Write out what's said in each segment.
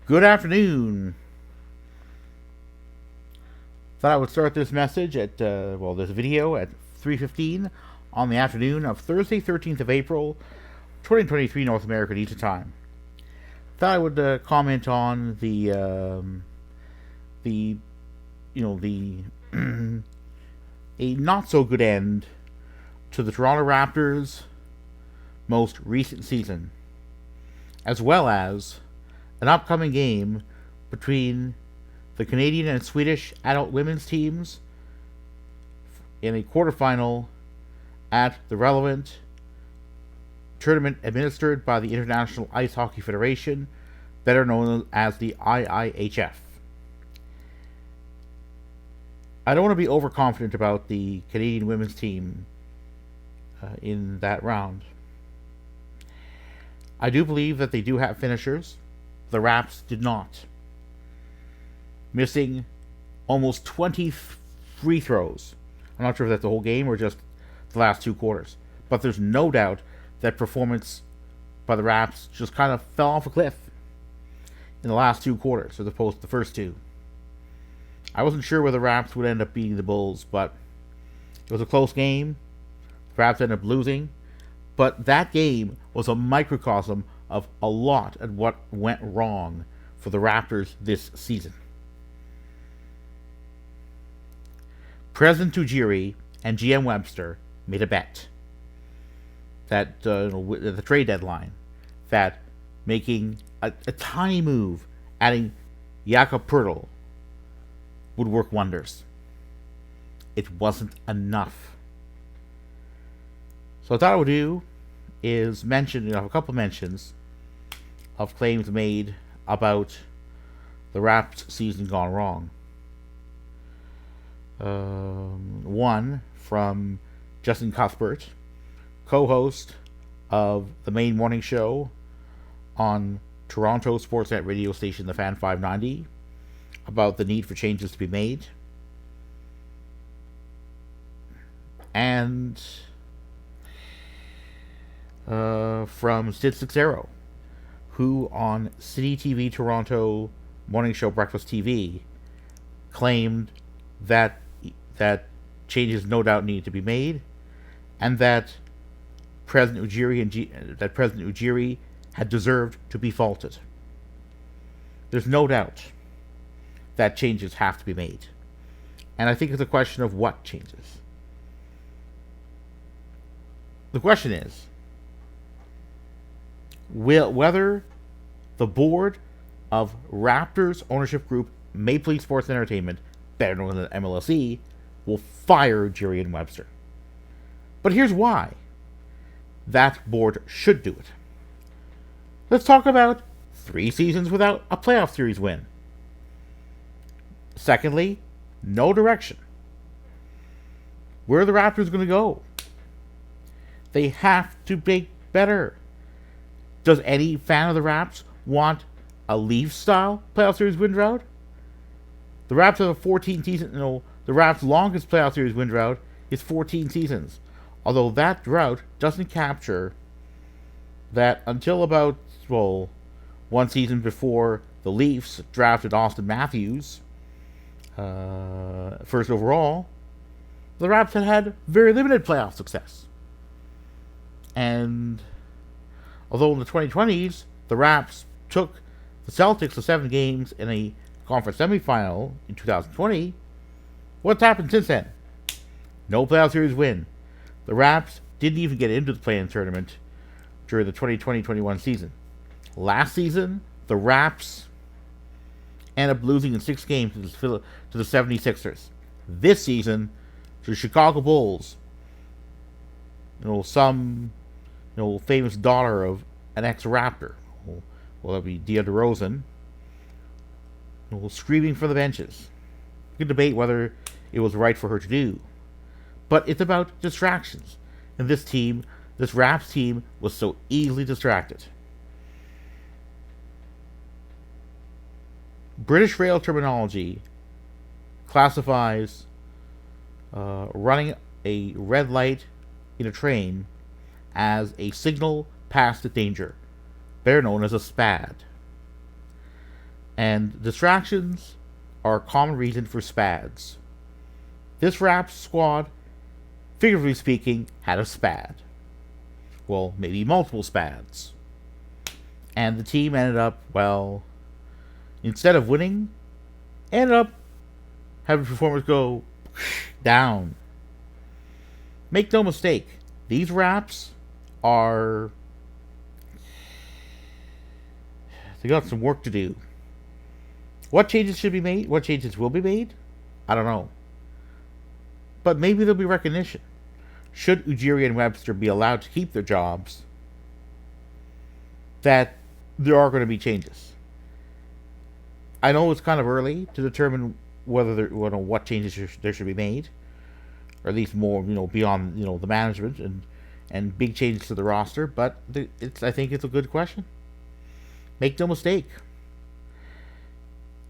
Good afternoon. Thought I would start this message at, this video at 3:15 on the afternoon of Thursday, 13th of April, 2023 North American Eastern Time. Thought I would comment on the a not so good end to the Toronto Raptors' most recent season, as well as an upcoming game between the Canadian and Swedish adult women's teams in a quarterfinal at the relevant tournament administered by the International Ice Hockey Federation, better known as the IIHF. I don't want to be overconfident about the Canadian women's team in that round. I do believe that they do have finishers. The Raps did not, missing almost 20 free throws. I'm not sure if that's the whole game or just the last two quarters, but there's no doubt that performance by the Raps just kind of fell off a cliff in the last two quarters as opposed to the first two. I wasn't sure whether the Raps would end up beating the Bulls, but it was a close game. The Raps ended up losing, but that game was a microcosm of a lot of what went wrong for the Raptors this season. President Ujiri and GM Webster made a bet that at the trade deadline that making a tiny move, adding Jakob Poeltl, would work wonders. It wasn't enough. So I thought I would do is mention a couple mentions of claims made about the Raps season gone wrong. One from Justin Cuthbert, co-host of the main morning show on Toronto Sportsnet radio station The Fan 590, about the need for changes to be made. And from Sid Sixero, who on City TV Toronto morning show Breakfast TV claimed that changes no doubt needed to be made, and that President Ujiri had deserved to be faulted. There's no doubt that changes have to be made, and I think it's a question of what changes. The question is whether the board of Raptors ownership group Maple Leaf Sports Entertainment, better known as MLSE, will fire Ujiri and Webster. But here's why that board should do it. Let's talk about 3 seasons without a playoff series win. Secondly, no direction. Where are the Raptors going to go? They have to be better. Does any fan of the Raps want a Leafs-style playoff series win drought? The Raps have a 14 season. The Raps' longest playoff series win drought is 14 seasons. Although that drought doesn't capture that until about one season before the Leafs drafted Austin Matthews first overall, the Raps had very limited playoff success. And although in the 2020s, the Raps took the Celtics to 7 games in a conference semifinal in 2020, what's happened since then? No playoff series win. The Raps didn't even get into the play-in tournament during the 2020-21 season. Last season, the Raps ended up losing in 6 games to the 76ers. This season, to the Chicago Bulls, some famous daughter of an ex-Raptor, that'd be DeAndre DeRozan, screaming from the benches. You can debate whether it was right for her to do, but it's about distractions. And this Raps team, was so easily distracted. British rail terminology classifies running a red light in a train as a signal past the danger, better known as a SPAD. And distractions are a common reason for spads. This Raps squad, figuratively speaking, had a spad. Well, maybe multiple spads. And the team ended up, well, instead of winning, ended up having performers go down. Make no mistake, these Raps are... they got some work to do. What changes should be made? What changes will be made? I don't know. But maybe there'll be recognition. Should Ujiri and Webster be allowed to keep their jobs, that there are going to be changes. I know it's kind of early to determine whether what changes there should be made, or at least more, beyond the management and big changes to the roster. But I think it's a good question. Make no mistake,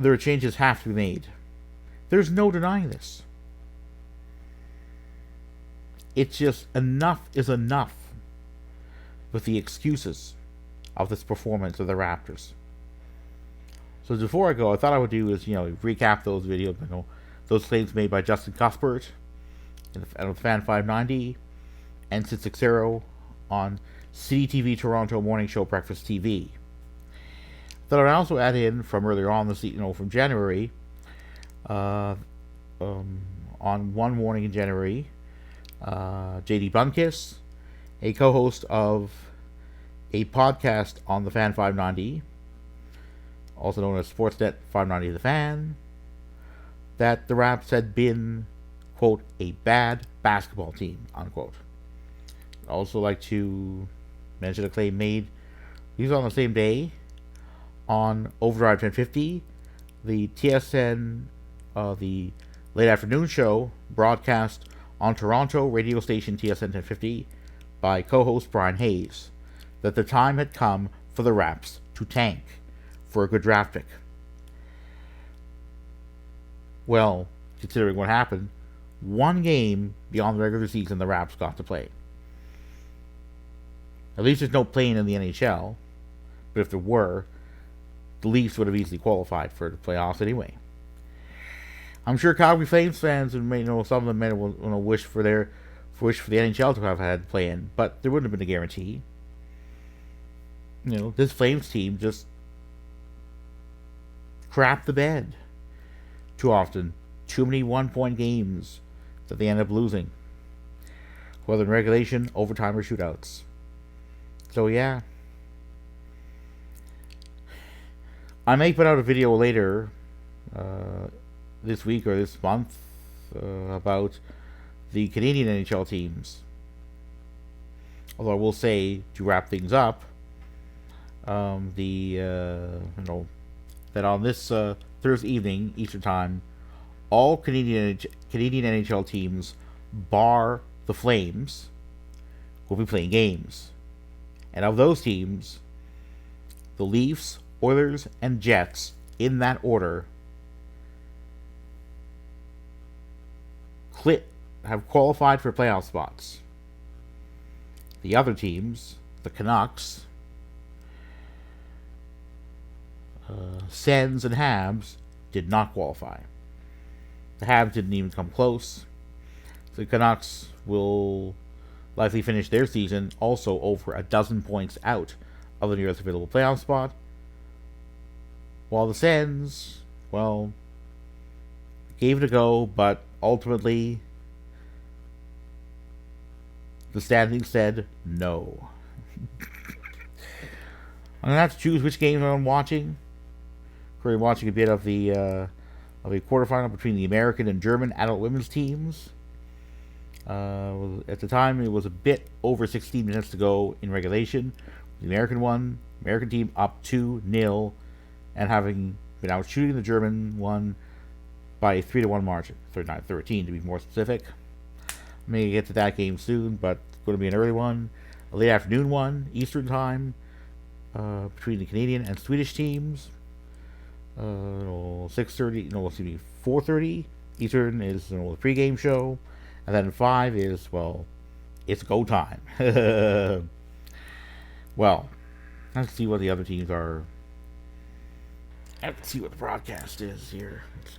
there are changes have to be made. There's no denying this. It's just enough is enough with the excuses of this performance of the Raptors. So before I go, I thought I would do is recap those videos, those claims made by Justin Cuthbert and Fan 590 and Sid Sixero on CTV Toronto Morning Show Breakfast TV. That I would also add in from earlier on this, from January, on one morning in January, JD Bunkiss, a co-host of a podcast on the Fan 590, also known as Sportsnet 590 The Fan, that the Raps had been, quote, a bad basketball team, unquote. I'd also like to mention a claim made, these on the same day, on Overdrive 1050, the TSN, the late afternoon show broadcast on Toronto radio station TSN 1050 by co-host Brian Hayes, that the time had come for the Raps to tank for a good draft pick. Well, considering what happened, one game beyond the regular season the Raps got to play. At least there's no playing in the NHL, but if there were, the Leafs would have easily qualified for the playoffs anyway. I'm sure Calgary Flames fans, and some of them may wish for the NHL to have had play in, but there wouldn't have been a guarantee. This Flames team just crapped the bed too often. Too many 1-point games that they end up losing, whether in regulation, overtime, or shootouts. So yeah, I may put out a video later this week or this month about the Canadian NHL teams. Although I will say, to wrap things up, that on this Thursday evening Eastern Time, all Canadian NHL teams, bar the Flames, will be playing games. And of those teams, the Leafs, Oilers, and Jets, in that order, have qualified for playoff spots. The other teams, the Canucks, Sens, and Habs, did not qualify. The Habs didn't even come close. The Canucks will likely finish their season also over a dozen points out of the nearest available playoff spot. While the Sens, well, gave it a go, but ultimately the standings said no. I'm going to have to choose which games I'm watching. Currently watching a bit of a quarterfinal between the American and German adult women's teams. At the time, it was a bit over 16 minutes to go in regulation. The American team up 2-0, and having been out shooting the German one by a 3-1 margin, 39-13 to be more specific. I may get to that game soon, but it's going to be an early one, a late afternoon one, Eastern time, between the Canadian and Swedish teams. 4:30 Eastern is the pregame show, and then 5 is, well, it's go time. Well, let's see what the other teams are I have to see what the broadcast is here. Just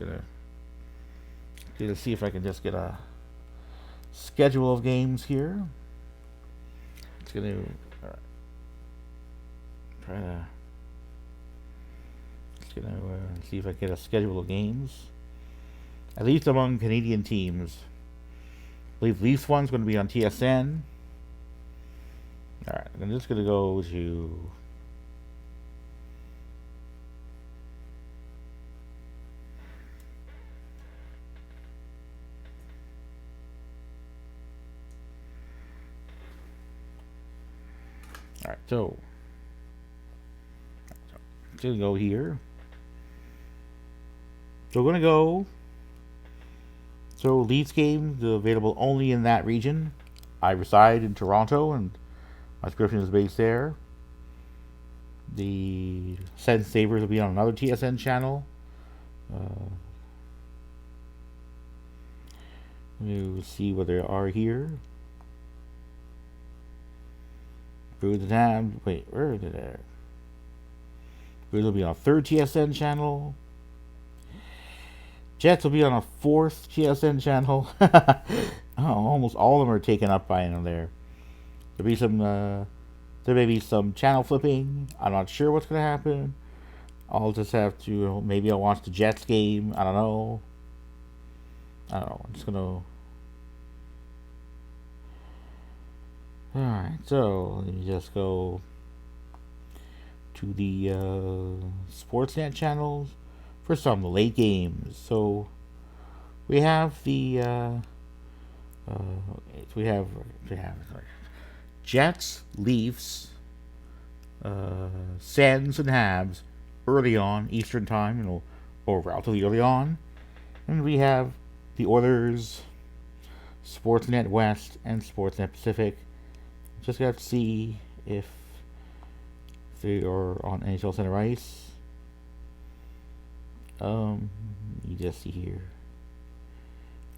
gonna see if I can just get a schedule of games here. It's gonna try to. Just gonna see if I can get a schedule of games. At least among Canadian teams. I believe Leafs one's going to be on TSN. Alright, I'm just going to go to... Alright, so... I'm going to go here. So we're going to go... So Leafs game is available only in that region. I reside in Toronto and my subscription is based there. The Sens Sabres will be on another TSN channel. You see what they are here. Bruins and Habs. Wait, where are they there? Bruins will be on a third TSN channel. Jets will be on a fourth TSN channel. Almost all of them are taken up by there. There'll be some. There may be some channel flipping. I'm not sure what's going to happen. I'll just have to. Maybe I'll watch the Jets game. I don't know. I'm just gonna. Alright, so let me just go to the Sportsnet channels for some of the late games. So we have the we have Jets, Leafs, Sens and Habs early on Eastern time, or relatively early on, and we have the Oilers, Sportsnet West, and Sportsnet Pacific. Just got to see if they are on NHL Center Ice. You just see here.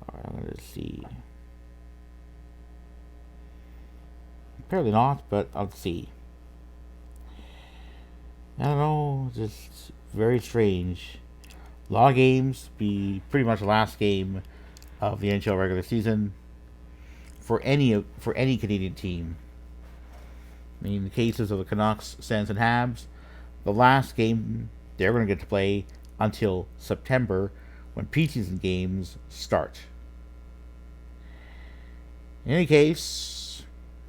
Alright, I'm gonna see. Apparently not, but I'll see. I don't know, just very strange. A lot of games be pretty much the last game of the NHL regular season for any Canadian team. I mean, in the cases of the Canucks, Sens, and Habs, the last game they're going to get to play until September when preseason games start. In any case,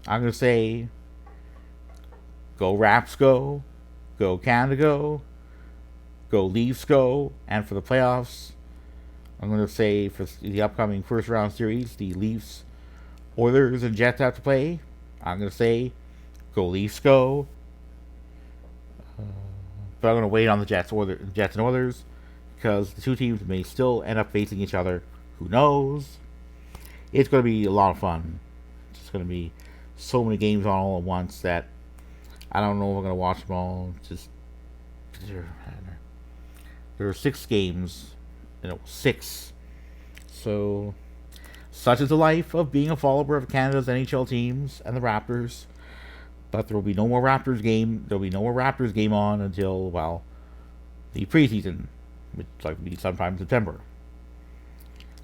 I'm going to say, go Raps go Canada go Leafs go, and for the playoffs, I'm going to say for the upcoming first round series, the Leafs, Oilers, and Jets have to play. I'm going to say, go Leafs go. But I'm going to wait on the Jets and Oilers because the two teams may still end up facing each other. Who knows? It's going to be a lot of fun. It's just going to be so many games on all at once that I don't know if I'm going to watch them all. Just there are 6 games, 6. So such is the life of being a follower of Canada's NHL teams and the Raptors. But there will be no more Raptors game. There will be no more Raptors game on until, well, the preseason, which will be sometime in September.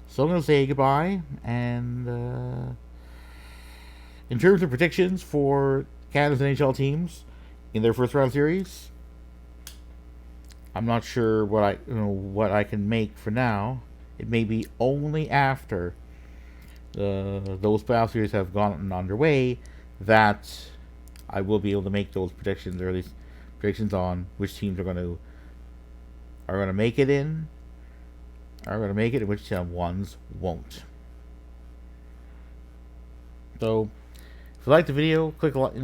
So I'm going to say goodbye. And in terms of predictions for Canada's NHL teams in their first round series, I'm not sure what I can make for now. It may be only after those playoff series have gone underway that I will be able to make those predictions, or at least predictions on which teams are going to make it in, and which ones won't. So, if you like the video, click like. If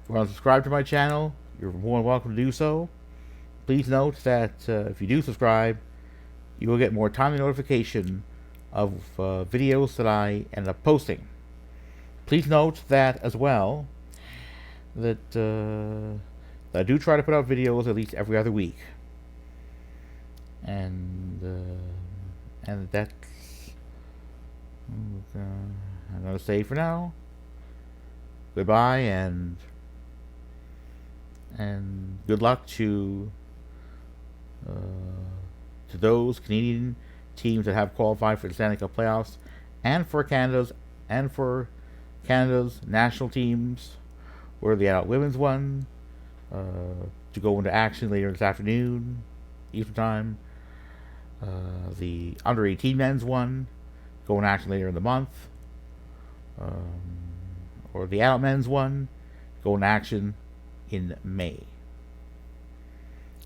you want to subscribe to my channel, you're more than welcome to do so. Please note that if you do subscribe, you will get more timely notification of videos that I end up posting. Please note that as well, that I do try to put out videos at least every other week, and that's I'm gonna say for now. Goodbye and And good luck to those Canadian teams that have qualified for the Stanley Cup playoffs, and for Canada's national teams, where the adult women's won, to go into action later this afternoon, Eastern time. The under 18 men's one, go into action later in the month. Or the adult men's one, go into action in May.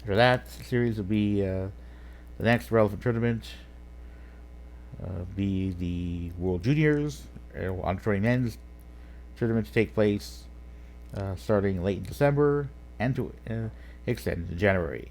After that, the series will be the next relevant tournament. Be the World Juniors under 20 men's tournament to take place starting late in December and to extend to January.